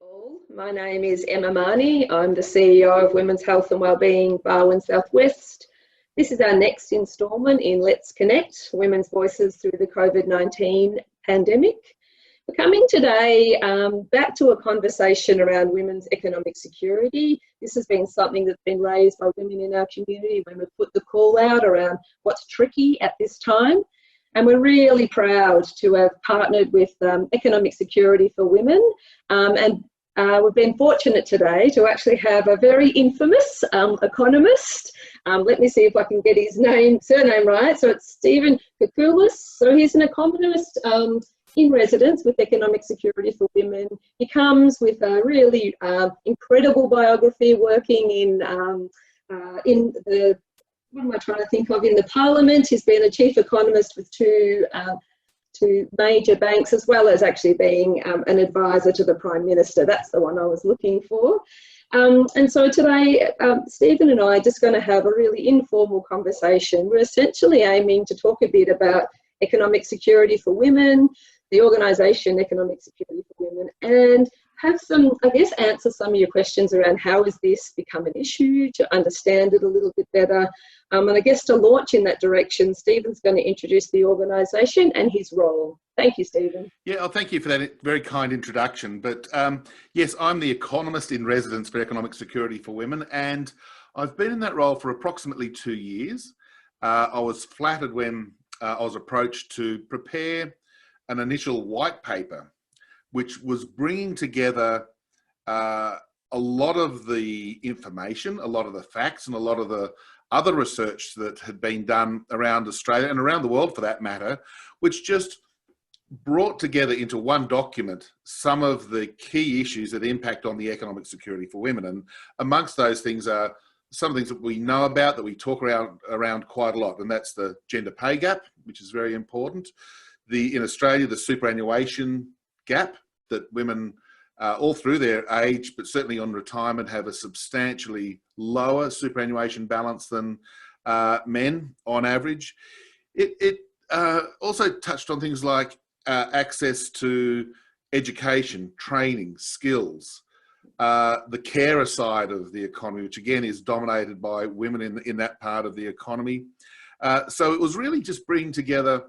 All. My name is Emma Mahony. I'm the CEO of Women's Health and Wellbeing Barwon Southwest. This is our next instalment in Let's Connect, Women's Voices through the COVID-19 pandemic. We're coming today back to a conversation around women's economic security. This has been something that's been raised by women in our community when we've put the call out around what's tricky at this time. And we're really proud to have partnered with Economic Security for Women. We've been fortunate today to actually have a very infamous economist. Let me see if I can get his surname right. So it's Stephen Koukoulos. So he's an economist in residence with Economic Security for Women. He comes with a really incredible biography, working in the, what am I trying to think of, in the Parliament. He's been a chief economist with two major banks, as well as actually being an advisor to the Prime Minister. That's the one I was looking for. And so today, Stephen and I are just going to have a really informal conversation. We're essentially aiming to talk a bit about economic security for women, the organisation Economic Security for Women, and have some, I guess, answer some of your questions around how has this become an issue, to understand it a little bit better. And I guess to launch in that direction, Stephen's going to introduce the organisation and his role. Thank you, Stephen. Yeah, well, thank you for that very kind introduction. But yes, I'm the Economist-In-Residence for Economic Security for Women, and I've been in that role for approximately 2 years. I was flattered when I was approached to prepare an initial white paper, which was bringing together a lot of the information, a lot of the facts, and a lot of the other research that had been done around Australia and around the world for that matter, which just brought together into one document some of the key issues that impact on the economic security for women. And amongst those things are some things that we know about, that we talk around quite a lot, and that's the gender pay gap, which is very important. In Australia, the superannuation gap, that women all through their age, but certainly on retirement, have a substantially lower superannuation balance than men on average. It also touched on things like access to education, training, skills, the carer side of the economy, which again is dominated by women in that part of the economy. So it was really just bringing together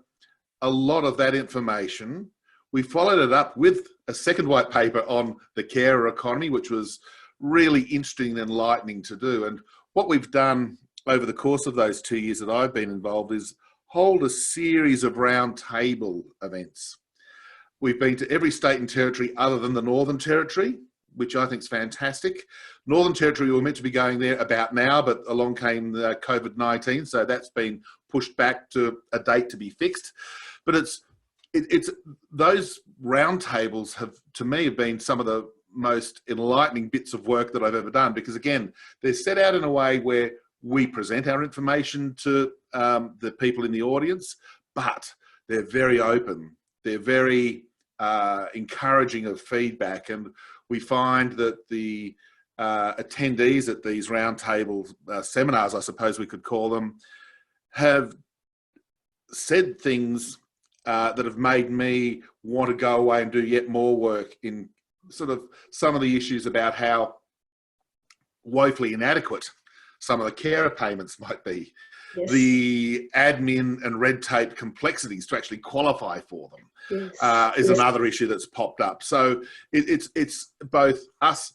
a lot of that information. We followed it up with a second white paper on the carer economy, which was really interesting and enlightening to do. And what we've done over the course of those 2 years that I've been involved is hold a series of roundtable events. We've been to every state and territory other than the Northern Territory, which I think is fantastic. Northern Territory, we were meant to be going there about now, but along came the COVID-19, so that's been pushed back to a date to be fixed. But it's those roundtables have, to me, have been some of the most enlightening bits of work that I've ever done, because again, they're set out in a way where we present our information to the people in the audience, but they're very open. They're very encouraging of feedback, and we find that the attendees at these roundtable seminars, I suppose we could call them, have said things that have made me want to go away and do yet more work in sort of some of the issues about how woefully inadequate some of the carer payments might be. Yes. The admin and red tape complexities to actually qualify for them is another issue that's popped up. So it's both us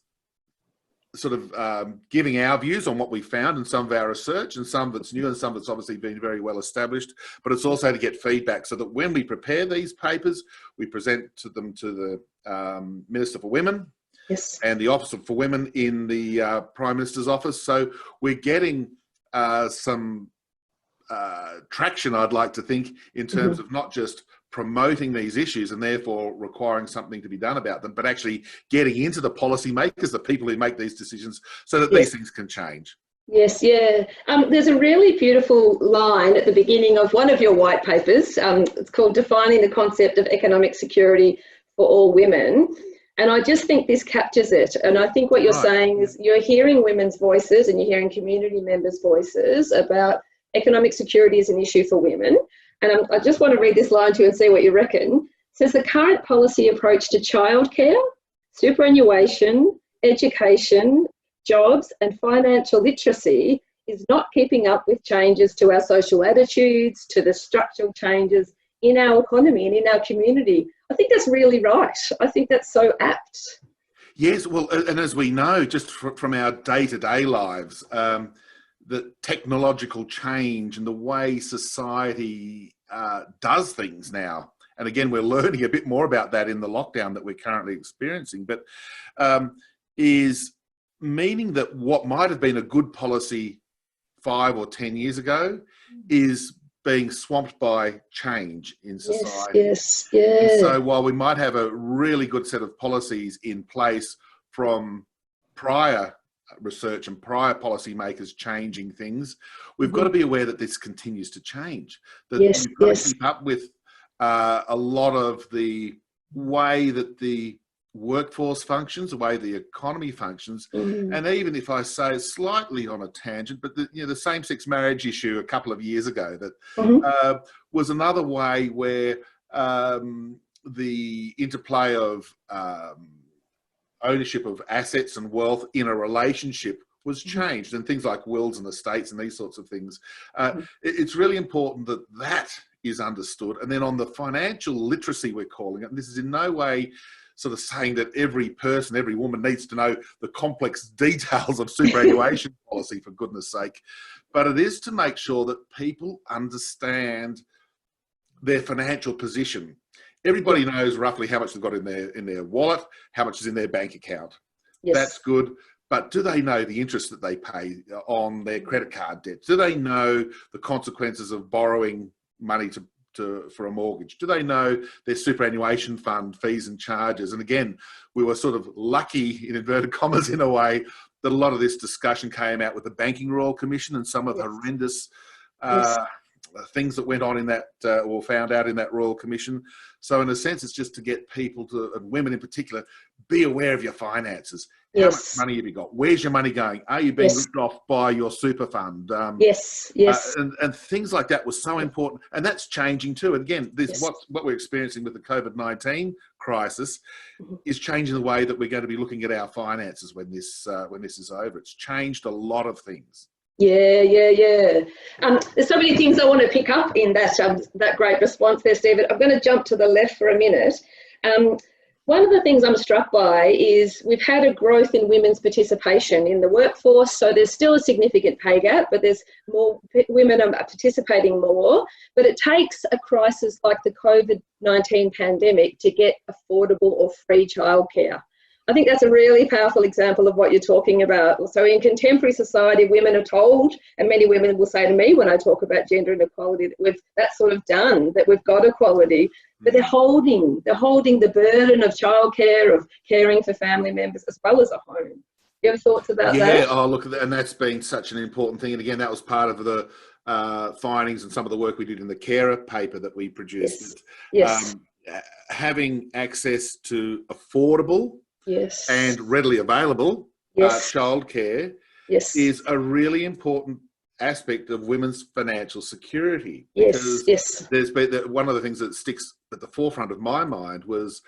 sort of giving our views on what we found in some of our research, and some that's new and some that's obviously been very well established, but it's also to get feedback so that when we prepare these papers, we present them to the Minister for Women, yes, and the Officer for Women in the Prime Minister's office. So we're getting some traction, I'd like to think, in terms of not just promoting these issues and therefore requiring something to be done about them, but actually getting into the policy makers, the people who make these decisions, so that these things can change. Yes, yeah. There's a really beautiful line at the beginning of one of your white papers. It's called Defining the Concept of Economic Security for All Women. And I just think this captures it. And I think what you're saying is you're hearing women's voices and you're hearing community members' voices about economic security as an issue for women. And I just want to read this line to you and see what you reckon. It says, the current policy approach to childcare superannuation, education, jobs and financial literacy is not keeping up with changes to our social attitudes, to the structural changes in our economy and in our community. I think that's really right. I think that's so apt. Yes, well, and as we know, just from our day-to-day lives, the technological change and the way society does things now, and again, we're learning a bit more about that in the lockdown that we're currently experiencing, but is meaning that what might have been a good policy 5 or 10 years ago is being swamped by change in society. Yes, yeah. And so while we might have a really good set of policies in place from prior research and prior policymakers changing things, we've got to be aware that this continues to change. That you've got to keep up with a lot of the way that the workforce functions, the way the economy functions, and even if I say slightly on a tangent, but the same-sex marriage issue a couple of years ago that was another way where the interplay of ownership of assets and wealth in a relationship was changed, and things like wills and estates and these sorts of things. It's really important that that is understood. And then on the financial literacy, we're calling it, and this is in no way sort of saying that every person, every woman needs to know the complex details of superannuation policy, for goodness sake, but it is to make sure that people understand their financial position. Everybody knows roughly how much they've got in their wallet, how much is in their bank account. That's good. But do they know the interest that they pay on their credit card debt? Do they know the consequences of borrowing money for a mortgage? Do they know their superannuation fund fees and charges? And again, we were sort of lucky, in inverted commas, in a way, that a lot of this discussion came out with the Banking Royal Commission and some of the horrendous things that went on in that, or found out in that Royal Commission. So in a sense, it's just to get people to, and women in particular, be aware of your finances. How much money have you got? Where's your money going? Are you being ripped off by your super fund? And things like that was so important. And that's changing too. And again, this what we're experiencing with the COVID-19 crisis is changing the way that we're going to be looking at our finances when this is over. It's changed a lot of things. There's so many things I want to pick up in that great response there, Stephen. I'm going to jump to the left for a minute. One of the things I'm struck by is we've had a growth in women's participation in the workforce. So there's still a significant pay gap, but there's more women are participating more. But it takes a crisis like the COVID-19 pandemic to get affordable or free childcare. I think that's a really powerful example of what you're talking about. So in contemporary society, women are told, and many women will say to me when I talk about gender inequality, that that's sort of done, that we've got equality, but they're holding the burden of childcare, of caring for family members, as well as a home. You have thoughts about that? Yeah, oh, look, and that's been such an important thing. And again, that was part of the findings and some of the work we did in the carer paper that we produced. Having access to affordable and readily available childcare is a really important aspect of women's financial security. Because there's been one of the things that sticks at the forefront of my mind was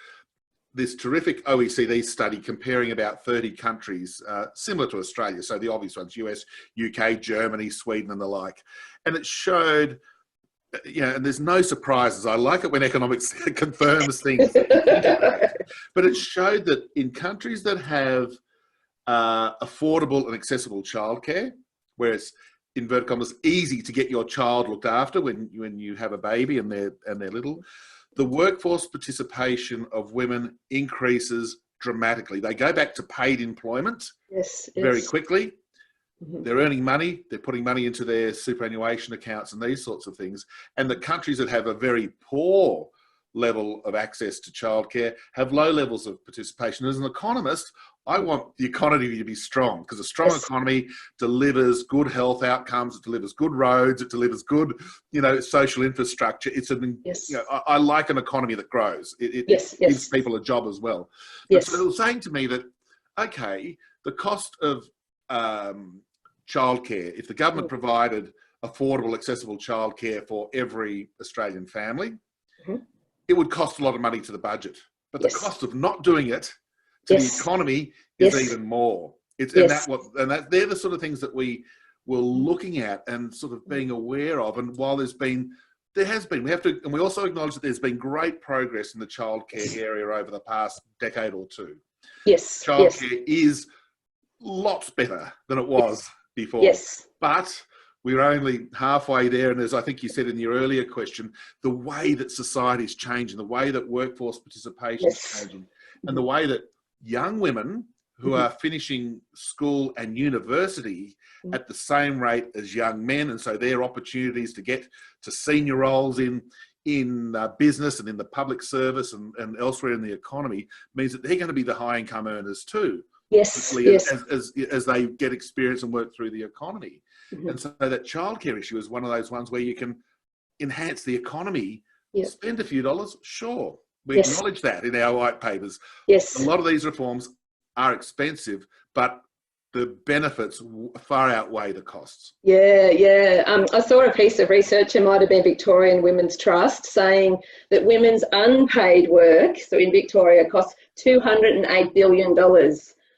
this terrific OECD study comparing about 30 countries similar to Australia. So the obvious ones, US, UK, Germany, Sweden and the like. And it showed, and there's no surprises. I like it when economics confirms things. But it showed that in countries that have affordable and accessible childcare, where it's, inverted commas, easy to get your child looked after when you have a baby and they're little, the workforce participation of women increases dramatically. They go back to paid employment very quickly. They're earning money, they're putting money into their superannuation accounts and these sorts of things. And the countries that have a very poor level of access to childcare have low levels of participation. As an economist, I want the economy to be strong, because a strong economy delivers good health outcomes, it delivers good roads, it delivers good, social infrastructure. It's I like an economy that grows. It gives people a job as well. So it was saying to me that, okay, the cost of childcare, if the government provided affordable, accessible childcare for every Australian family, it would cost a lot of money to the budget. But the cost of not doing it to the economy is even more. They're the sort of things that we were looking at and sort of being aware of. And while we also acknowledge that there's been great progress in the childcare area over the past decade or two. Yes. Childcare is lots better than it was before. Yes. But we're only halfway there. And as I think you said in your earlier question, the way that society is changing, the way that workforce participation is changing, and the way that young women who are finishing school and university at the same rate as young men, and so their opportunities to get to senior roles in business and in the public service and elsewhere in the economy means that they're going to be the high income earners too. Yes. As they get experience and work through the economy. And so that childcare issue is one of those ones where you can enhance the economy, spend a few dollars, sure. We acknowledge that in our white papers. Yes. A lot of these reforms are expensive, but the benefits far outweigh the costs. I saw a piece of research, it might have been Victorian Women's Trust, saying that women's unpaid work, so in Victoria, costs $208 billion.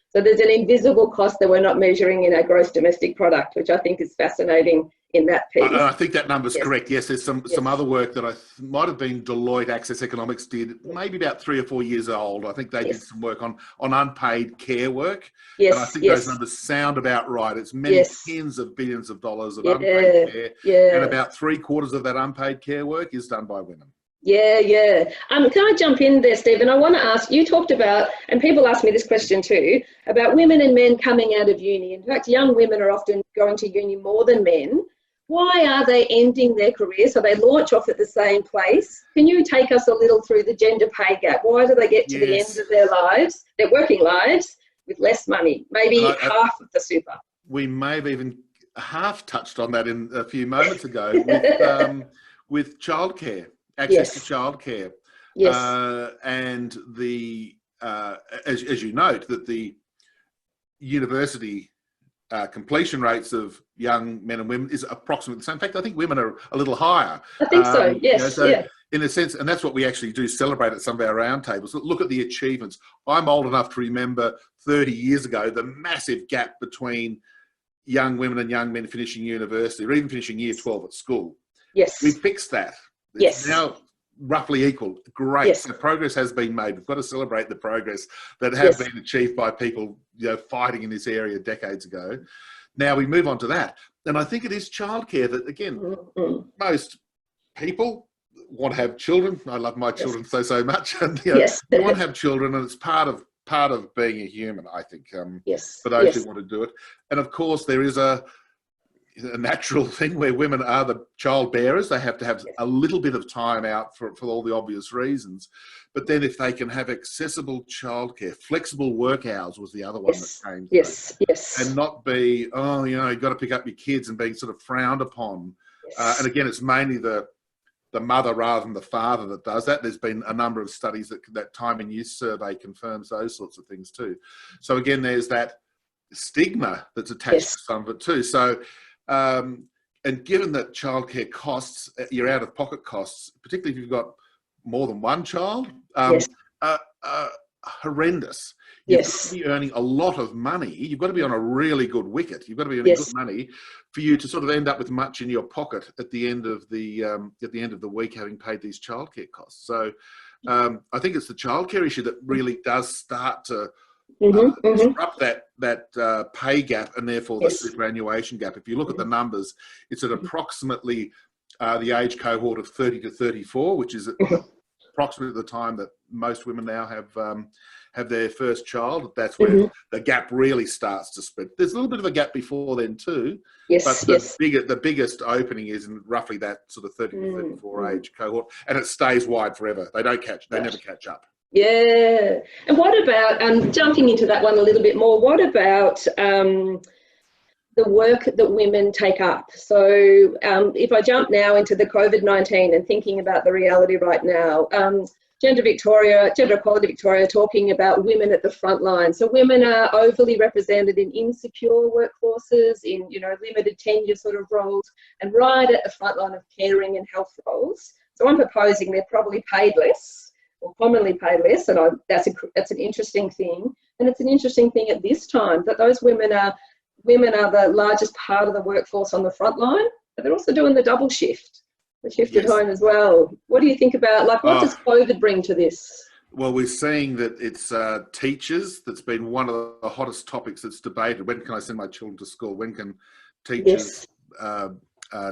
So there's an invisible cost that we're not measuring in our gross domestic product, which I think is fascinating in that piece. I think that number's correct. Yes, there's some other work that might have been Deloitte Access Economics did, maybe about 3 or 4 years old. I think they did some work on unpaid care work. And I think those numbers sound about right. It's many tens of billions of dollars of unpaid care. And about 3/4 of that unpaid care work is done by women. Can I jump in there, Stephen? I want to ask, you talked about, and people ask me this question too, about women and men coming out of uni. In fact, young women are often going to uni more than men. Why are they ending their career? So they launch off at the same place. Can you take us a little through the gender pay gap? Why do they get to the end of their lives, their working lives, with less money, maybe half of the super? We may have even half touched on that in a few moments ago with childcare. Access to childcare, and as you note, that the university completion rates of young men and women is approximately the same. In fact, I think women are a little higher. I think so. Yes. In a sense, and that's what we actually do celebrate at some of our roundtables. Look at the achievements. I'm old enough to remember 30 years ago the massive gap between young women and young men finishing university, or even finishing year 12 at school. Yes. We fixed that. It's now roughly equal. Great. So progress has been made. We've got to celebrate the progress that has been achieved by people, fighting in this area decades ago. Now we move on to that. And I think it is childcare that, again, most people want to have children. I love my children so much. And they want to have children, and it's part of being a human, I think, for those who want to do it. And of course, there is a natural thing where women are the child bearers. They have to have a little bit of time out for all the obvious reasons. But then if they can have accessible childcare, flexible work hours was the other one that came through. And not be, you've got to pick up your kids and being sort of frowned upon. And again, it's mainly the mother rather than the father that does that. There's been a number of studies that time and use survey confirms those sorts of things too. So again, there's that stigma that's attached to some of it too. So, and given that childcare costs, your out-of-pocket costs, particularly if you've got more than one child, horrendous. You've got to be earning a lot of money. You've got to be on a really good wicket. You've got to be earning good money for you to sort of end up with much in your pocket at the end of the week, having paid these childcare costs. So I think it's the childcare issue that really does start to disrupt that pay gap, and therefore the superannuation gap. If you look at the numbers, it's at approximately the age cohort of 30 to 34, which is approximately the time that most women now have their first child. That's where the gap really starts to spread. There's a little bit of a gap before then too, but the biggest opening is in roughly that sort of 30 to 34 age cohort, and it stays wide forever. They never catch up. Yeah. And what about, jumping into that one a little bit more, what about the work that women take up? So if I jump now into the COVID-19 and thinking about the reality right now, Gender Equality Victoria talking about women at the front line. So women are overly represented in insecure workforces, in limited tenure sort of roles, and right at the front line of caring and health roles. So I'm proposing they're probably paid less or commonly pay less, and that's an interesting thing. And it's an interesting thing at this time that those women are the largest part of the workforce on the front line, but they're also doing the double shift, the shift at home as well. What do you think about, like, what does COVID bring to this? Well, we're seeing that it's teachers that's been one of the hottest topics that's debated. When can I send my children to school? When can teachers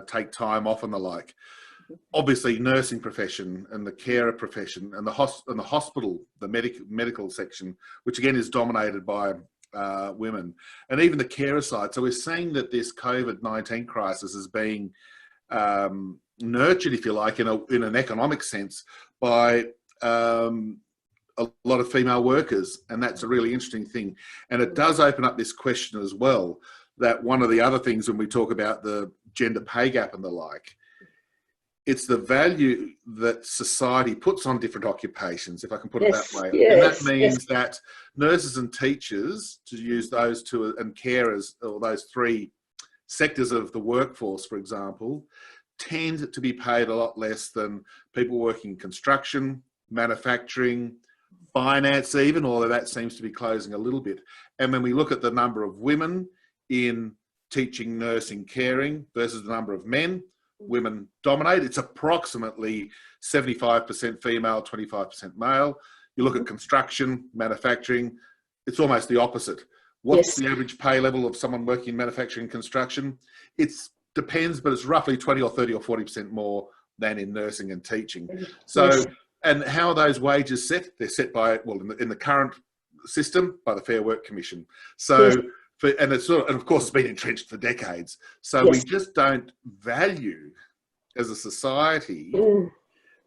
take time off and the like? Obviously, nursing profession and the carer profession and the hospital, the medical section, which again is dominated by women, and even the carer side. So we're seeing that this COVID-19 crisis is being nurtured, if you like, in an economic sense by a lot of female workers, and that's a really interesting thing. And it does open up this question as well, that one of the other things when we talk about the gender pay gap and the like, it's the value that society puts on different occupations, if I can put it that way. And that means that nurses and teachers, to use those two, and carers, or those three sectors of the workforce, for example, tend to be paid a lot less than people working in construction, manufacturing, finance even, although that seems to be closing a little bit. And when we look at the number of women in teaching, nursing, caring versus the number of men, women dominate. It's approximately 75% female, 25% male. You look at construction, manufacturing, it's almost the opposite. What's the average pay level of someone working in manufacturing and construction? It depends, but it's roughly 20 or 30 or 40% more than in nursing and teaching. So, and how are those wages set? They're set by, well, in the current system, by the Fair Work Commission. So, and it's sort of, and of course, it's been entrenched for decades. So we just don't value, as a society,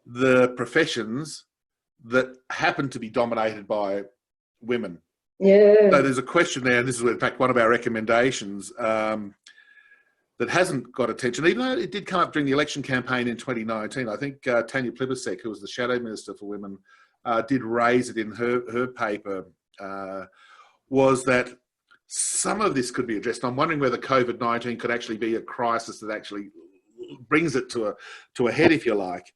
the professions that happen to be dominated by women. So there's a question there, and this is in fact one of our recommendations that hasn't got attention, even though it did come up during the election campaign in 2019. I think Tanya Plibersek, who was the Shadow Minister for Women, did raise it in her paper, was that some of this could be addressed. I'm wondering whether COVID-19 could actually be a crisis that actually brings it to a head, if you like.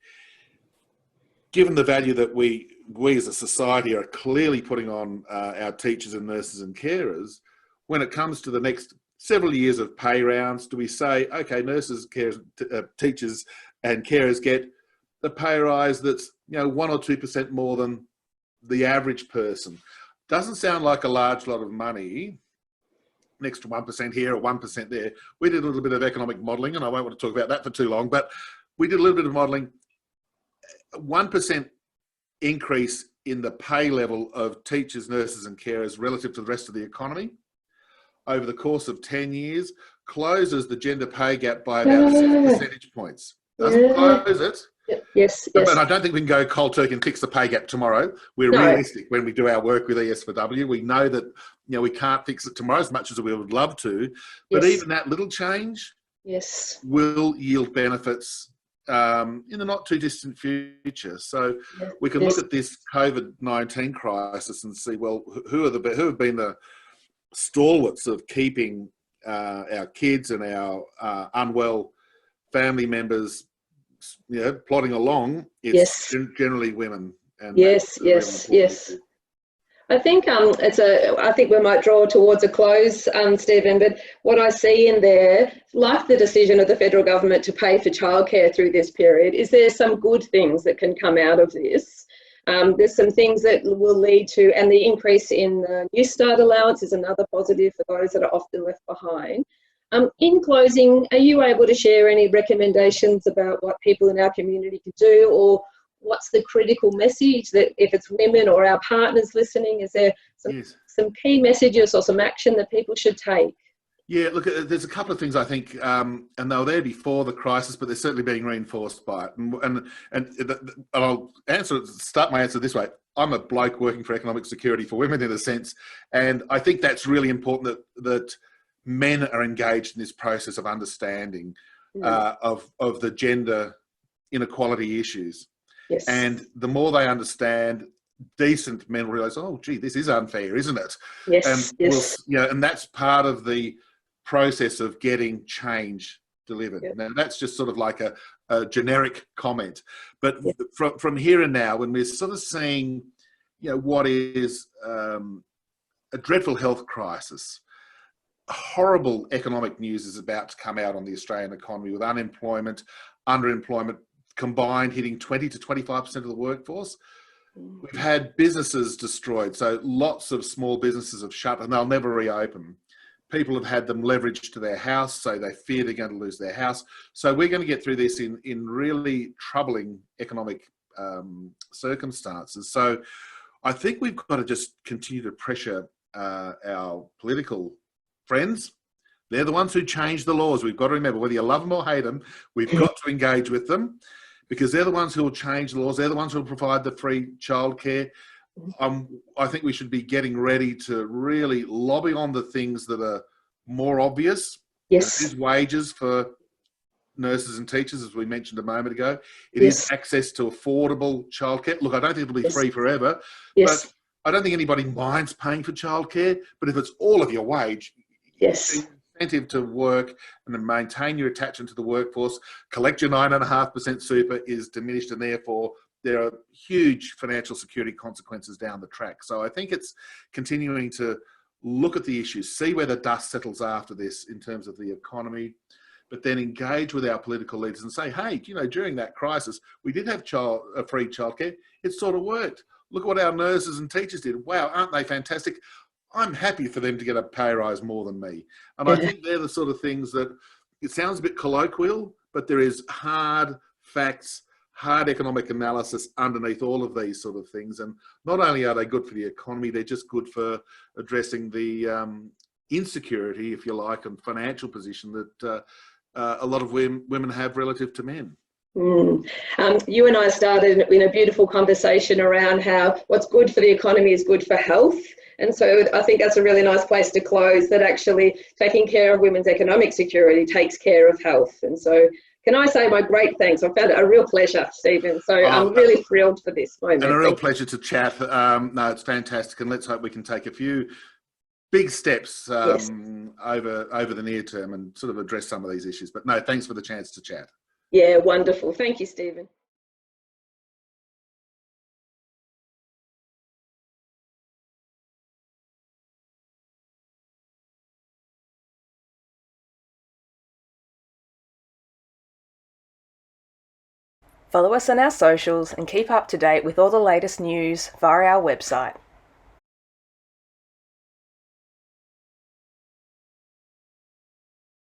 Given the value that we as a society are clearly putting on our teachers and nurses and carers, when it comes to the next several years of pay rounds, do we say, okay, nurses, carers, teachers and carers get a pay rise that's 1 or 2% more than the average person? Doesn't sound like a large lot of money, next to 1% here or 1% there. We did a little bit of economic modelling, and I won't want to talk about that for too long, but we did a little bit of modelling. 1% increase in the pay level of teachers, nurses and carers relative to the rest of the economy over the course of 10 years closes the gender pay gap by about 6 percentage points. Doesn't close it. But I don't think we can go cold turkey and fix the pay gap tomorrow. We're realistic when we do our work with ES4W. We know that we can't fix it tomorrow as much as we would love to, but even that little change will yield benefits in the not too distant future. So we can look at this COVID-19 crisis and see, well, who have been the stalwarts of keeping our kids and our unwell family members plodding along. It's generally women. And I think I think we might draw towards a close, Stephen, but what I see in there, like the decision of the federal government to pay for childcare through this period, is there some good things that can come out of this. There's some things that will lead to, and the increase in the New Start allowance is another positive for those that are often left behind. In closing, are you able to share any recommendations about what people in our community could do, or what's the critical message that, if it's women or our partners listening, is there some key messages or some action that people should take? Yeah, look, there's a couple of things I think, and they were there before the crisis, but they're certainly being reinforced by it. And I'll start my answer this way. I'm a bloke working for economic security for women in a sense, and I think that's really important that men are engaged in this process of understanding of the gender inequality issues. And the more they understand, decent men will realise, oh, gee, this is unfair, isn't it? And that's part of the process of getting change delivered. Yep. Now, that's just sort of like a generic comment. But Yep. from here and now, when we're sort of seeing, what is a dreadful health crisis, horrible economic news is about to come out on the Australian economy, with unemployment, underemployment combined hitting 20 to 25% of the workforce. We've had businesses destroyed. So lots of small businesses have shut and they'll never reopen. People have had them leveraged to their house, so they fear they're going to lose their house. So we're going to get through this in really troubling economic circumstances. So I think we've got to just continue to pressure our political friends. They're the ones who change the laws. We've got to remember, whether you love them or hate them, we've got to engage with them, because they're the ones who will change the laws. They're the ones who will provide the free childcare. I think we should be getting ready to really lobby on the things that are more obvious. Yes. It is wages for nurses and teachers, as we mentioned a moment ago. It Yes. is access to affordable childcare. Look, I don't think it'll be free forever, yes. but I don't think anybody minds paying for childcare. But if it's all of your wage, yes. incentive to work and to maintain your attachment to the workforce, collect your 9.5% super is diminished, and therefore there are huge financial security consequences down the track. So I think it's continuing to look at the issues, see where the dust settles after this in terms of the economy, but then engage with our political leaders and say, hey, during that crisis, we did have free childcare. It sort of worked. Look at what our nurses and teachers did. Wow, aren't they fantastic? I'm happy for them to get a pay rise more than me. And I think they're the sort of things that, it sounds a bit colloquial, but there is hard facts, hard economic analysis underneath all of these sort of things. And not only are they good for the economy, they're just good for addressing the insecurity, if you like, and financial position that a lot of women have relative to men. You and I started in a beautiful conversation around how what's good for the economy is good for health. And so I think that's a really nice place to close, that actually taking care of women's economic security takes care of health. And so can I say my great thanks? I found it a real pleasure, Stephen. So I'm really thrilled for this moment. And a real pleasure to chat. No, it's fantastic. And let's hope we can take a few big steps over the near term and sort of address some of these issues. But no, thanks for the chance to chat. Yeah, wonderful. Thank you, Stephen. Follow us on our socials and keep up to date with all the latest news via our website.